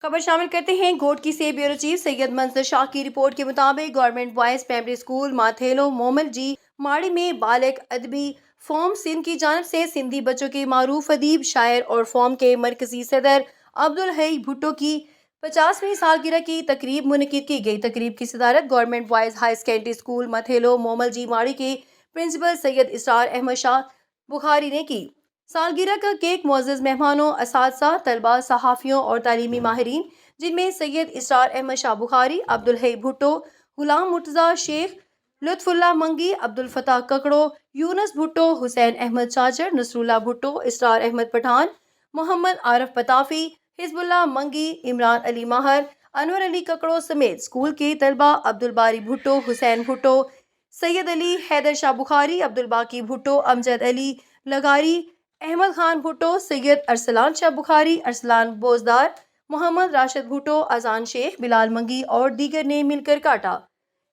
खबर शामिल करते हैं घोटकी से ब्यूरो चीफ सैयद मंजर शाह की रिपोर्ट के मुताबिक government boys primary school Mathelo Momal Ji Mari में बालक अदबी फॉर्म सिंध की जानब से सिंधी बच्चों के मारूफ अदीब शायर और फॉर्म के मरकजी सदर अब्दुल हई भुट्टो की 50वीं सालगिरह की तकरीब मुनक़िद की गई। तकरीब की सदारत government boys high secondary school Mathelo Momal Ji Mari के प्रिंसिपल सैयद इसरार अहमद शाह बुखारी ने की। सालगिरह का केक मुअज़्ज़ज़ मेहमानों, असातिज़ा, तलबा, सहाफ़ियों और तालीमी माहिरीन, जिनमें सैयद इसरार अहमद शाह बुखारी, अब्दुल हई भुट्टो, गुलाम मुर्तज़ा शेख, लुत्फ़ुल्लाह मंगी, अब्दुल फ़ताह ककड़ो, यूनुस भुट्टो, हुसैन अहमद चाचर, नसरुल्लाह भुट्टो, इसरार अहमद पठान, मोहम्मद आरिफ पताफ़ी, हिज़्बुल्लाह मंगी, इमरान अली माहर, अनवर अली ककड़ो समेत स्कूल के तलबा अब्दुल बारी भुट्टो, हुसैन भुट्टो, सैयद अली, हैदर शाह बुखारी, अब्दुल बाकी भुट्टो, अमजद अली लगारी, अहमद खान भुट्टो, सैयद अरसलान शाह बुखारी, अरसलान बोजदार, मोहम्मद राशिद भुट्टो, अजान शेख, बिलाल मंगी और दीगर ने मिलकर काटा।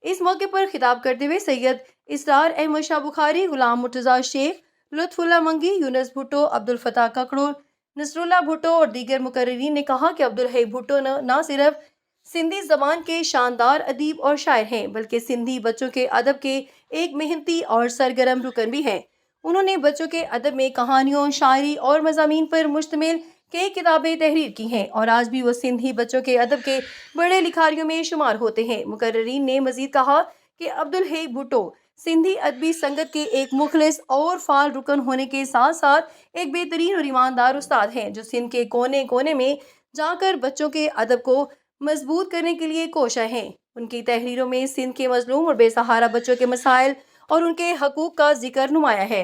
इस मौके पर खिताब करते हुए सैयद इसरार अहमद शाह बुखारी, गुलाम मुर्तज़ा शेख, लुत्फ़ुल्लाह मंगी, यूनुस भुट्टो, अब्दुल फ़ताह ककड़ो, नसरुल्लाह भुट्टो और दीगर मुकर्रिरीन ने कहा कि अब्दुल हई भुट्टो न सिर्फ सिंधी ज़बान के शानदार अदीब और शायर हैं, बल्कि सिंधी बच्चों के अदब के एक मेहनती और सरगर्म रुकन भी हैं। उन्होंने बच्चों के अदब में कहानियों, शायरी और मज़ामीन पर मुश्तमिल कई किताबें तहरीर की हैं और आज भी वो सिंधी बच्चों के अदब के बड़े लिखारियों में शुमार होते हैं। मुकर्रिरीन ने मज़ीद कहा कि अब्दुल हई भुट्टो सिंधी अदबी संगत के एक मुखलिस और फाल रुकन होने के साथ साथ एक बेहतरीन और ईमानदार उस्ताद हैं, जो सिंध के कोने कोने में जाकर बच्चों के अदब को मजबूत करने के लिए कोशा हैं। उनकी तहरीरों में सिंध के मजलूम और बेसहारा बच्चों के मसाइल और उनके हकूक़ का जिक्र नुमाया है।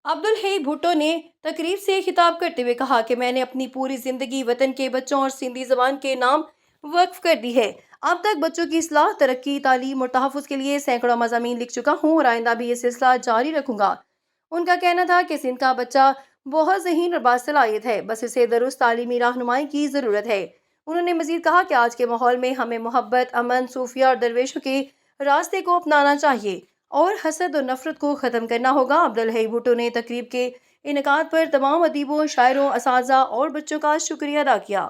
अब्दुल हई भुट्टो ने तकरीब से खिताब करते हुए कहा कि मैंने अपनी पूरी ज़िंदगी वतन के बच्चों और सिंधी ज़बान के नाम वक्फ कर दी है। अब तक बच्चों की इस्लाह, तरक्की, तालीम और तहफ़्फ़ुज़ के लिए सैकड़ों मज़ामीन लिख चुका हूँ और आइंदा भी ये सिलसिला जारी रखूँगा। उनका कहना था कि सिंध का बच्चा बहुत ज़हीन और बासलाहियत है, बस इसे दुरुस्त तालीमी रहनुमाई की ज़रूरत है। उन्होंने मज़ीद कहा कि आज के माहौल में हमें मोहब्बत, अमन, सूफिया और दरवेशों के रास्ते को अपनाना चाहिए और हसद और नफरत को ख़त्म करना होगा। अब्दुल हई भुट्टो ने तकरीब के इनेकाद पर तमाम अदीबों, शायरों, असातिज़ा और बच्चों का शुक्रिया अदा किया।